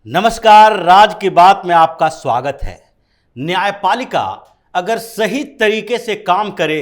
नमस्कार, राज की बात में आपका स्वागत है। न्यायपालिका अगर सही तरीके से काम करे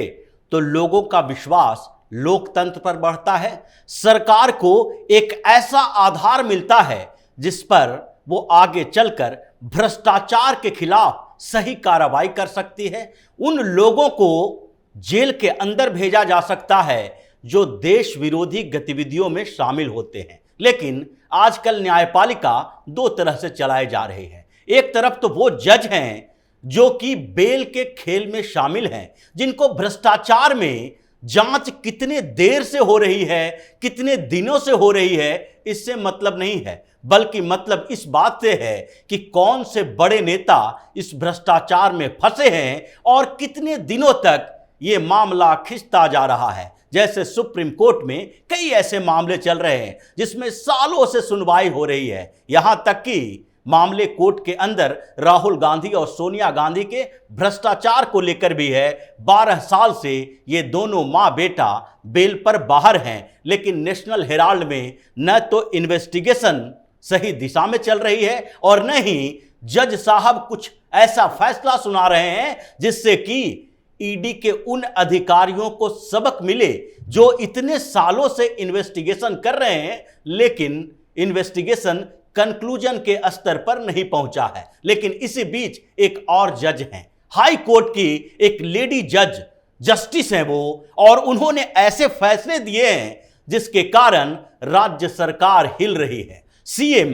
तो लोगों का विश्वास लोकतंत्र पर बढ़ता है। सरकार को एक ऐसा आधार मिलता है जिस पर वो आगे चलकर भ्रष्टाचार के खिलाफ सही कार्रवाई कर सकती है। उन लोगों को जेल के अंदर भेजा जा सकता है जो देश विरोधी गतिविधियों में शामिल होते हैं। लेकिन आजकल न्यायपालिका दो तरह से चलाए जा रहे हैं। एक तरफ तो वो जज हैं जो कि बेल के खेल में शामिल हैं, जिनको भ्रष्टाचार में जांच कितने देर से हो रही है, कितने दिनों से हो रही है, इससे मतलब नहीं है, बल्कि मतलब इस बात से है कि कौन से बड़े नेता इस भ्रष्टाचार में फंसे हैं और कितने दिनों तक ये मामला खिंचता जा रहा है। जैसे सुप्रीम कोर्ट में कई ऐसे मामले चल रहे हैं जिसमें सालों से सुनवाई हो रही है। यहां तक कि मामले कोर्ट के अंदर राहुल गांधी और सोनिया गांधी के भ्रष्टाचार को लेकर भी है। 12 साल से ये दोनों मां बेटा बेल पर बाहर हैं, लेकिन नेशनल हेराल्ड में न तो इन्वेस्टिगेशन सही दिशा में चल रही है और न ही जज साहब कुछ ऐसा फैसला सुना रहे हैं जिससे कि ईडी के उन अधिकारियों को सबक मिले जो इतने सालों से इन्वेस्टिगेशन कर रहे हैं, लेकिन इन्वेस्टिगेशन कंक्लूजन के स्तर पर नहीं पहुंचा है। लेकिन इसी बीच एक और जज हैं, हाई कोर्ट की एक लेडी जज जस्टिस हैं वो, और उन्होंने ऐसे फैसले दिए हैं जिसके कारण राज्य सरकार हिल रही है। सीएम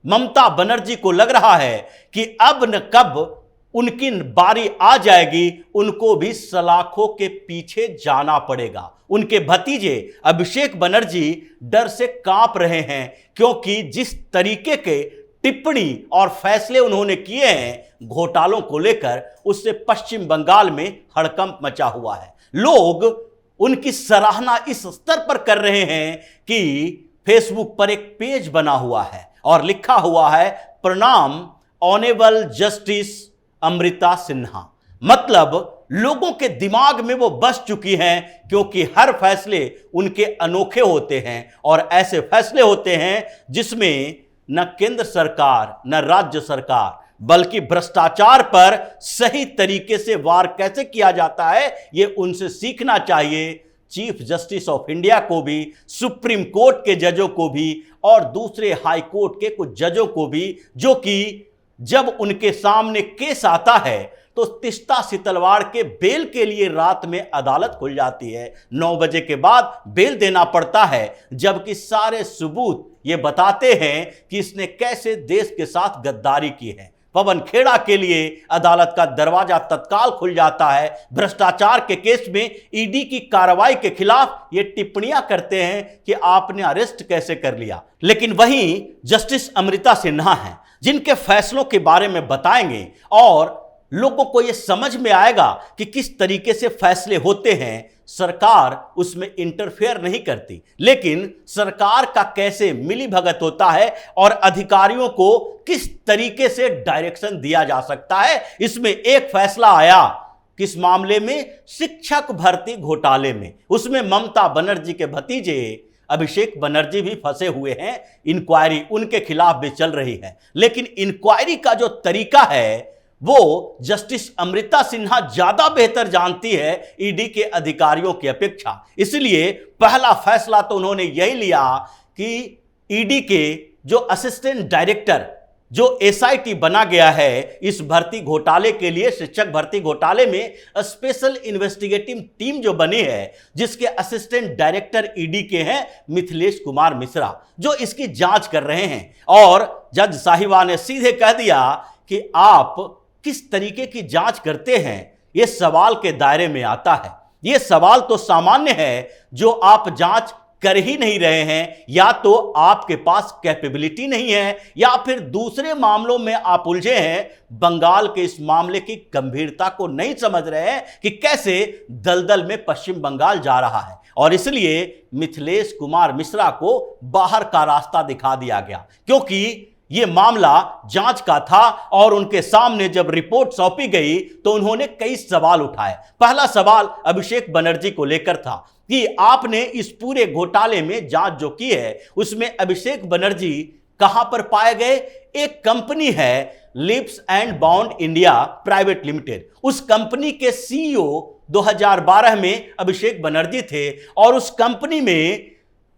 ममता बनर्जी को लग रहा है कि अब न कब उनकी बारी आ जाएगी, उनको भी सलाखों के पीछे जाना पड़ेगा। उनके भतीजे अभिषेक बनर्जी डर से कांप रहे हैं, क्योंकि जिस तरीके के टिप्पणी और फैसले उन्होंने किए हैं घोटालों को लेकर, उससे पश्चिम बंगाल में हड़कंप मचा हुआ है। लोग उनकी सराहना इस स्तर पर कर रहे हैं कि फेसबुक पर एक पेज बना हुआ है और लिखा हुआ है, प्रणाम ऑनेबल जस्टिस अमृता सिन्हा। मतलब लोगों के दिमाग में वो बस चुकी हैं, क्योंकि हर फैसले उनके अनोखे होते हैं और ऐसे फैसले होते हैं जिसमें न केंद्र सरकार न राज्य सरकार बल्कि भ्रष्टाचार पर सही तरीके से वार कैसे किया जाता है ये उनसे सीखना चाहिए। चीफ जस्टिस ऑफ इंडिया को भी, सुप्रीम कोर्ट के जजों को भी और दूसरे हाई कोर्ट के कुछ जजों को भी, जो कि जब उनके सामने केस आता है तो तिस्ता सितलवाड़ के बेल के लिए रात में अदालत खुल जाती है। 9 बजे के बाद बेल देना पड़ता है, जबकि सारे सबूत ये बताते हैं कि इसने कैसे देश के साथ गद्दारी की है। पवन खेड़ा के लिए अदालत का दरवाजा तत्काल खुल जाता है। भ्रष्टाचार के केस में ईडी की कार्रवाई के खिलाफ ये टिप्पणियां करते हैं कि आपने अरेस्ट कैसे कर लिया। लेकिन वहीं जस्टिस अमृता सिन्हा हैं जिनके फैसलों के बारे में बताएंगे और लोगों को यह समझ में आएगा कि किस तरीके से फैसले होते हैं। सरकार उसमें इंटरफेयर नहीं करती, लेकिन सरकार का कैसे मिली भगत होता है और अधिकारियों को किस तरीके से डायरेक्शन दिया जा सकता है। इसमें एक फैसला आया किस मामले में, शिक्षक भर्ती घोटाले में। उसमें ममता बनर्जी के भतीजे अभिषेक बनर्जी भी फंसे हुए हैं। इंक्वायरी उनके खिलाफ भी चल रही है, लेकिन इंक्वायरी का जो तरीका है वो जस्टिस अमृता सिन्हा ज्यादा बेहतर जानती है ईडी के अधिकारियों की अपेक्षा। इसलिए पहला फैसला तो उन्होंने यही लिया कि ईडी के जो असिस्टेंट डायरेक्टर, जो एसआईटी बना गया है इस भर्ती घोटाले के लिए, शिक्षक भर्ती घोटाले में स्पेशल इन्वेस्टिगेटिव टीम जो बनी है, जिसके असिस्टेंट डायरेक्टर ईडी के हैं मिथिलेश कुमार मिश्रा, जो इसकी जांच कर रहे हैं। और जज साहिबा ने सीधे कह दिया कि आप किस तरीके की जांच करते हैं यह सवाल के दायरे में आता है। यह सवाल तो सामान्य है, जो आप जांच कर ही नहीं रहे हैं, या तो आपके पास कैपेबिलिटी नहीं है या फिर दूसरे मामलों में आप उलझे हैं। बंगाल के इस मामले की गंभीरता को नहीं समझ रहे हैं कि कैसे दलदल में पश्चिम बंगाल जा रहा है, और इसलिए मिथिलेश कुमार मिश्रा को बाहर का रास्ता दिखा दिया गया, क्योंकि ये मामला जांच का था और उनके सामने जब रिपोर्ट सौंपी गई तो उन्होंने कई सवाल उठाए। पहला सवाल अभिषेक बनर्जी को लेकर था कि आपने इस पूरे घोटाले में जांच जो की है उसमें अभिषेक बनर्जी कहां पर पाए गए? एक कंपनी है lips and bound India private limited. उस कंपनी के सीईओ 2012 में अभिषेक बनर्जी थे और उस कंपनी में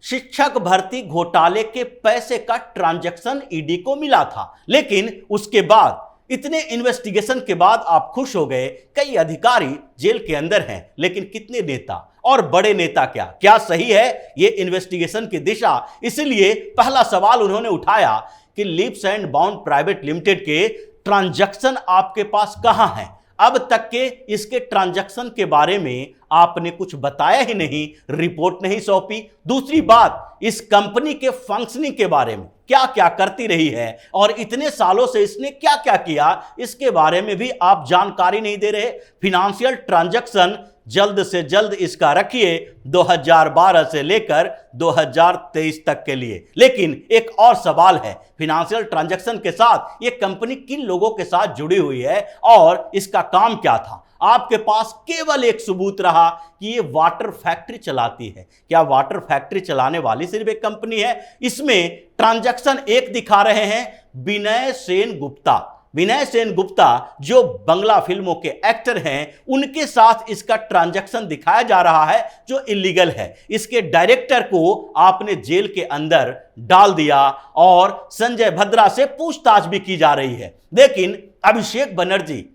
शिक्षक भर्ती घोटाले के पैसे का ट्रांजैक्शन ईडी को मिला था। लेकिन उसके बाद इतने इन्वेस्टिगेशन के बाद आप खुश हो गए, कई अधिकारी जेल के अंदर हैं, लेकिन कितने नेता और बड़े नेता क्या क्या सही है ये इन्वेस्टिगेशन की दिशा? इसलिए पहला सवाल उन्होंने उठाया कि lips and bound private limited के ट्रांजैक्शन आपके पास कहां हैं? अब तक के इसके ट्रांजैक्शन के बारे में आपने कुछ बताया ही नहीं, रिपोर्ट नहीं सौंपी। दूसरी बात, इस कंपनी के फंक्शनिंग के बारे में क्या क्या करती रही है और इतने सालों से इसने क्या क्या किया, इसके बारे में भी आप जानकारी नहीं दे रहे। फिनेंशियल ट्रांजैक्शन जल्द से जल्द इसका रखिए 2012 से लेकर 2023 तक के लिए। लेकिन एक और सवाल है, फिनेंशियल ट्रांजैक्शन के साथ ये कंपनी किन लोगों के साथ जुड़ी हुई है और इसका काम क्या था? आपके पास केवल एक सबूत रहा कि ये वाटर फैक्ट्री चलाती है। क्या वाटर फैक्ट्री चलाने वाली सिर्फ एक कंपनी है? इसमें ट्रांजैक्शन एक दिखा रहे हैं विनय सेन गुप्ता। विनय सेन गुप्ता जो बंगला फिल्मों के एक्टर हैं, उनके साथ इसका ट्रांजैक्शन दिखाया जा रहा है जो इलीगल है। इसके डायरेक्टर को आपने जेल के अंदर डाल दिया और संजय भद्रा से पूछताछ भी की जा रही है। लेकिन अभिषेक बनर्जी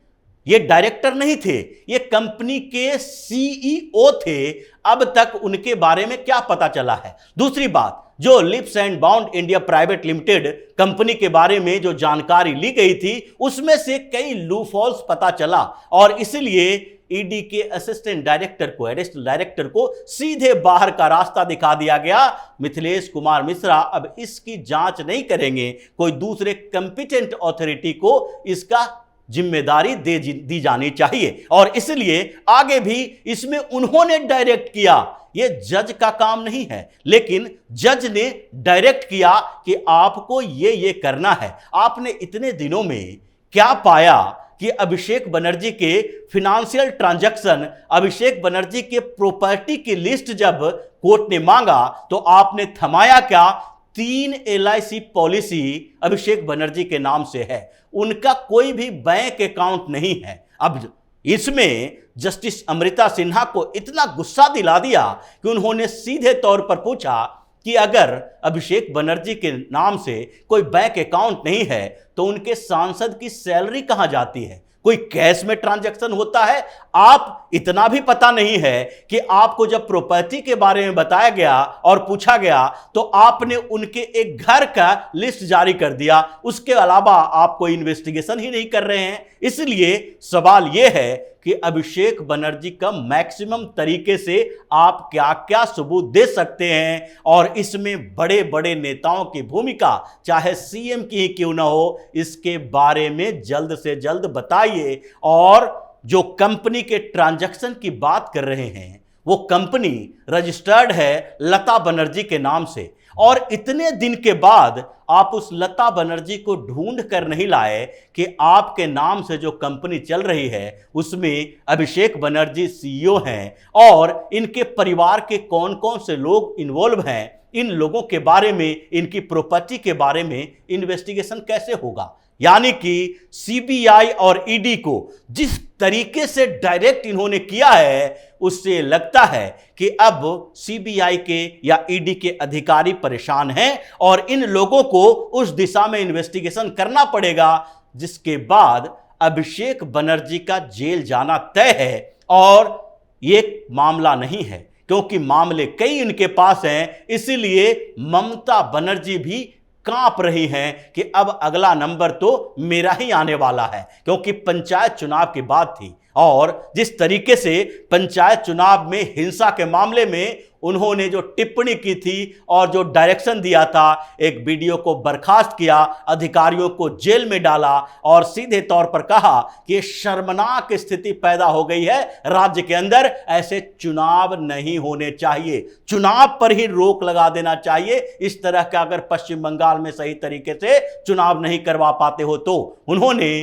ये डायरेक्टर नहीं थे, ये कंपनी के सीईओ थे। अब तक उनके बारे में क्या पता चला है? दूसरी बात, जो lips and bound India private limited company के बारे में जो जानकारी ली गई थी, उसमें से कई लूफॉल्स पता चला और इसलिए ईडी के असिस्टेंट डायरेक्टर को, एडिशनल डायरेक्टर को सीधे बाहर का रास्ता दिखा दिया गया। मिथिलेश कुमार मिश्रा अब इसकी जांच नहीं करेंगे, कोई दूसरे कंपिटेंट अथॉरिटी को इसका जिम्मेदारी दी जानी चाहिए और इसलिए आगे भी इसमें उन्होंने डायरेक्ट किया। यह जज का काम नहीं है, लेकिन जज ने डायरेक्ट किया कि आपको ये करना है। आपने इतने दिनों में क्या पाया कि अभिषेक बनर्जी के फिनेंशियल ट्रांजैक्शन, अभिषेक बनर्जी के प्रॉपर्टी की लिस्ट जब कोर्ट ने मांगा तो आपने थमाया क्या? 3 LIC पॉलिसी अभिषेक बनर्जी के नाम से है, उनका कोई भी बैंक अकाउंट नहीं है। अब इसमें जस्टिस अमृता सिन्हा को इतना गुस्सा दिला दिया कि उन्होंने सीधे तौर पर पूछा कि अगर अभिषेक बनर्जी के नाम से कोई बैंक अकाउंट नहीं है तो उनके सांसद की सैलरी कहां जाती है? कोई कैश में ट्रांजैक्शन होता है? आप इतना भी पता नहीं है कि आपको जब प्रॉपर्टी के बारे में बताया गया और पूछा गया तो आपने उनके एक घर का लिस्ट जारी कर दिया, उसके अलावा आप कोई इन्वेस्टिगेशन ही नहीं कर रहे हैं। इसलिए सवाल यह है कि अभिषेक बनर्जी का मैक्सिमम तरीके से आप क्या क्या सबूत दे सकते हैं और इसमें बड़े बड़े नेताओं की भूमिका, चाहे सीएम की ही क्यों ना हो, इसके बारे में जल्द से जल्द बताइए। और जो कंपनी के ट्रांजैक्शन की बात कर रहे हैं, वो कंपनी रजिस्टर्ड है लता बनर्जी के नाम से और इतने दिन के बाद आप उस लता बनर्जी को ढूंढ कर नहीं लाए कि आपके नाम से जो कंपनी चल रही है उसमें अभिषेक बनर्जी सीईओ हैं और इनके परिवार के कौन कौन से लोग इन्वॉल्व हैं, इन लोगों के बारे में, इनकी प्रॉपर्टी के बारे में इन्वेस्टिगेशन कैसे होगा? यानी कि सीबीआई और ईडी को जिस तरीके से डायरेक्ट इन्होंने किया है, उससे लगता है कि अब सीबीआई के या ईडी के अधिकारी परेशान हैं और इन लोगों को उस दिशा में इन्वेस्टिगेशन करना पड़ेगा, जिसके बाद अभिषेक बनर्जी का जेल जाना तय है। और ये मामला नहीं है, क्योंकि मामले कई इनके पास हैं, इसीलिए ममता बनर्जी भी कांप रही हैं कि अब अगला नंबर तो मेरा ही आने वाला है, क्योंकि पंचायत चुनाव की बात थी और जिस तरीके से पंचायत चुनाव में हिंसा के मामले में उन्होंने जो टिप्पणी की थी और जो डायरेक्शन दिया था, एक वीडियो को बर्खास्त किया, अधिकारियों को जेल में डाला और सीधे तौर पर कहा कि शर्मनाक स्थिति पैदा हो गई है राज्य के अंदर, ऐसे चुनाव नहीं होने चाहिए, चुनाव पर ही रोक लगा देना चाहिए। इस तरह का अगर पश्चिम बंगाल में सही तरीके से चुनाव नहीं करवा पाते हो तो। उन्होंने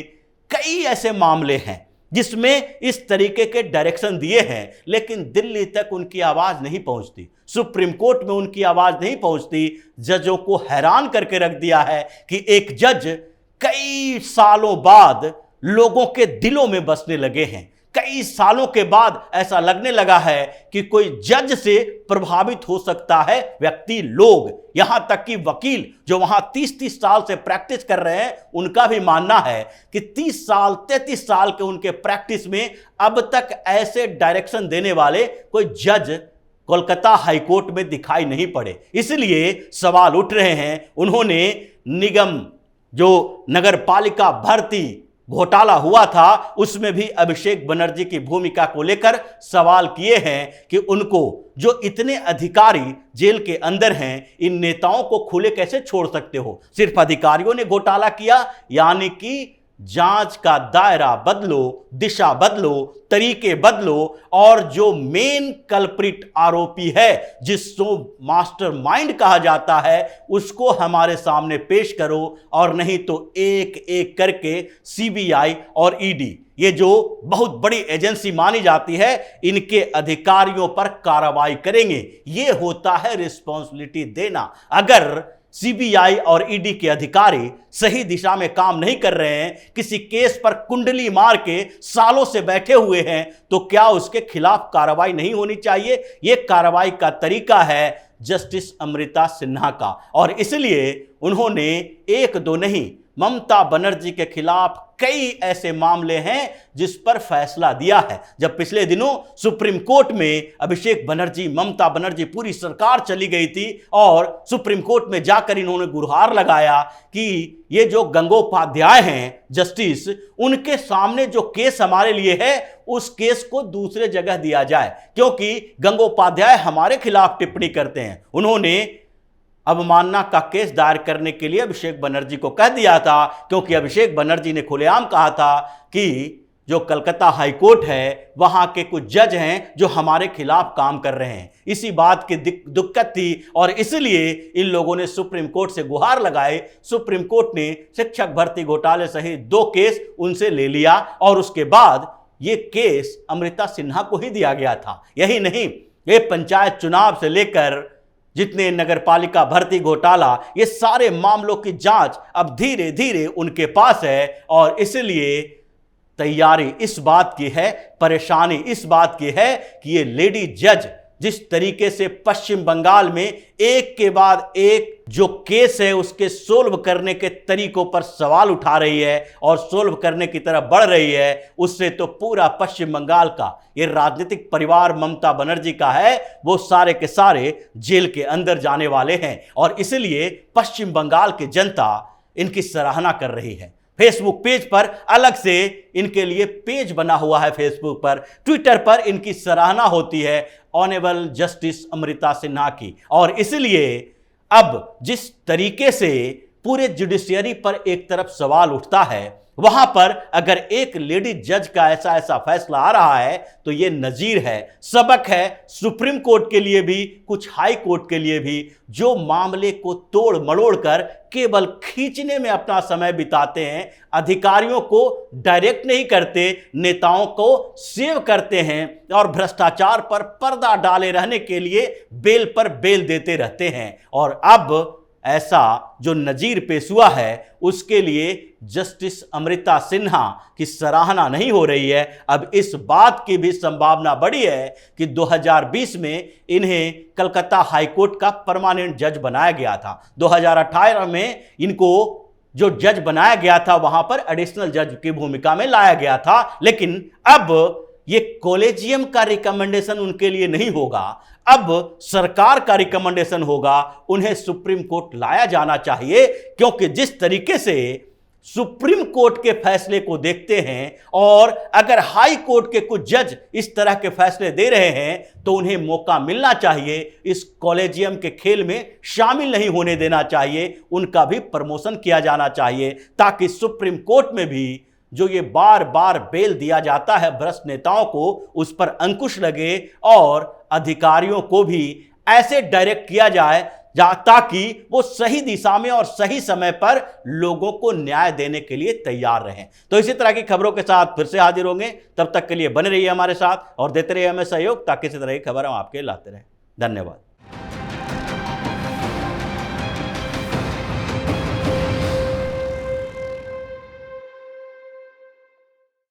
कई ऐसे मामले हैं जिसमें इस तरीके के डायरेक्शन दिए हैं, लेकिन दिल्ली तक उनकी आवाज नहीं पहुंचती, सुप्रीम कोर्ट में उनकी आवाज नहीं पहुंचती। जजों को हैरान करके रख दिया है कि एक जज कई सालों बाद लोगों के दिलों में बसने लगे हैं। कई सालों के बाद ऐसा लगने लगा है कि कोई जज से प्रभावित हो सकता है व्यक्ति, लोग, यहां तक कि वकील जो वहां 30-30 साल से प्रैक्टिस कर रहे हैं, उनका भी मानना है कि 30 साल 33 साल के उनके प्रैक्टिस में अब तक ऐसे डायरेक्शन देने वाले कोई जज कोलकाता हाईकोर्ट में दिखाई नहीं पड़े। इसलिए सवाल उठ रहे हैं। उन्होंने निगम जो नगर पालिका भर्ती घोटाला हुआ था उसमें भी अभिषेक बनर्जी की भूमिका को लेकर सवाल किए हैं कि उनको, जो इतने अधिकारी जेल के अंदर हैं, इन नेताओं को खुले कैसे छोड़ सकते हो? सिर्फ अधिकारियों ने घोटाला किया, यानी कि जांच का दायरा बदलो, दिशा बदलो, तरीके बदलो, और जो मेन कल्प्रिट आरोपी है, जिसको मास्टरमाइंड कहा जाता है, उसको हमारे सामने पेश करो, और नहीं तो एक एक करके सीबीआई और ईडी, ये जो बहुत बड़ी एजेंसी मानी जाती है, इनके अधिकारियों पर कार्रवाई करेंगे। ये होता है रिस्पॉन्सिबिलिटी देना। अगर सीबीआई और ईडी के अधिकारी सही दिशा में काम नहीं कर रहे हैं, किसी केस पर कुंडली मार के सालों से बैठे हुए हैं, तो क्या उसके खिलाफ कार्रवाई नहीं होनी चाहिए? यह कार्रवाई का तरीका है जस्टिस अमृता सिन्हा का, और इसलिए उन्होंने एक दो नहीं, ममता बनर्जी के खिलाफ कई ऐसे मामले हैं जिस पर फैसला दिया है। जब पिछले दिनों सुप्रीम कोर्ट में अभिषेक बनर्जी, ममता बनर्जी, पूरी सरकार चली गई थी और सुप्रीम कोर्ट में जाकर इन्होंने गुहार लगाया कि ये जो गंगोपाध्याय हैं जस्टिस, उनके सामने जो केस हमारे लिए है उस केस को दूसरे जगह दिया जाए, क्योंकि गंगोपाध्याय हमारे खिलाफ टिप्पणी करते हैं। उन्होंने अवमानना का केस दायर करने के लिए अभिषेक बनर्जी को कह दिया था, क्योंकि अभिषेक बनर्जी ने खुलेआम कहा था कि जो कलकत्ता हाईकोर्ट है वहां के कुछ जज हैं जो हमारे खिलाफ काम कर रहे हैं। इसी बात की दिक्कत थी और इसलिए इन लोगों ने सुप्रीम कोर्ट से गुहार लगाए। सुप्रीम कोर्ट ने शिक्षक भर्ती घोटाले सहित 2 केस उनसे ले लिया और उसके बाद ये केस अमृता सिन्हा को ही दिया गया था। यही नहीं, ये पंचायत चुनाव से लेकर जितने नगरपालिका भर्ती घोटाला, ये सारे मामलों की जांच अब धीरे धीरे उनके पास है। और इसलिए तैयारी इस बात की है, परेशानी इस बात की है कि ये लेडी जज जिस तरीके से पश्चिम बंगाल में एक के बाद एक जो केस है उसके सोल्व करने के तरीकों पर सवाल उठा रही है और सोल्व करने की तरफ बढ़ रही है, उससे तो पूरा पश्चिम बंगाल का ये राजनीतिक परिवार ममता बनर्जी का है, वो सारे के सारे जेल के अंदर जाने वाले हैं। और इसलिए पश्चिम बंगाल की जनता इनकी सराहना कर रही है। फेसबुक पेज पर अलग से इनके लिए पेज बना हुआ है, फेसबुक पर, ट्विटर पर इनकी सराहना होती है ऑनेबल जस्टिस अमृता सिन्हा की। और इसलिए अब जिस तरीके से पूरे जुडिशियरी पर एक तरफ सवाल उठता है, वहां पर अगर एक लेडी जज का ऐसा फैसला आ रहा है तो यह नजीर है, सबक है सुप्रीम कोर्ट के लिए भी, कुछ हाई कोर्ट के लिए भी, जो मामले को तोड़ मड़ोड़ कर केवल खींचने में अपना समय बिताते हैं, अधिकारियों को डायरेक्ट नहीं करते, नेताओं को सेव करते हैं और भ्रष्टाचार पर पर्दा डाले रहने के लिए बेल पर बेल देते रहते हैं। और अब ऐसा जो नजीर पेश हुआ है उसके लिए जस्टिस अमृता सिन्हा की सराहना नहीं हो रही है। अब इस बात की भी संभावना बढ़ी है कि 2020 में इन्हें कलकत्ता हाईकोर्ट का परमानेंट जज बनाया गया था। 2018 में इनको जो जज बनाया गया था वहां पर एडिशनल जज की भूमिका में लाया गया था, लेकिन अब ये कॉलेजियम का रिकमेंडेशन उनके लिए नहीं होगा, अब सरकार का रिकमेंडेशन होगा। उन्हें सुप्रीम कोर्ट लाया जाना चाहिए, क्योंकि जिस तरीके से सुप्रीम कोर्ट के फैसले को देखते हैं और अगर हाई कोर्ट के कुछ जज इस तरह के फैसले दे रहे हैं तो उन्हें मौका मिलना चाहिए, इस कॉलेजियम के खेल में शामिल नहीं होने देना चाहिए, उनका भी प्रमोशन किया जाना चाहिए, ताकि सुप्रीम कोर्ट में भी जो ये बार बार बेल दिया जाता है भ्रष्ट नेताओं को, उस पर अंकुश लगे और अधिकारियों को भी ऐसे डायरेक्ट किया जाए ताकि वो सही दिशा में और सही समय पर लोगों को न्याय देने के लिए तैयार रहें। तो इसी तरह की खबरों के साथ फिर से हाजिर होंगे, तब तक के लिए बने रहिए हमारे साथ और देते रहिए हमें सहयोग, ताकि इसी तरह की खबर हम आपके लाते रहें। धन्यवाद।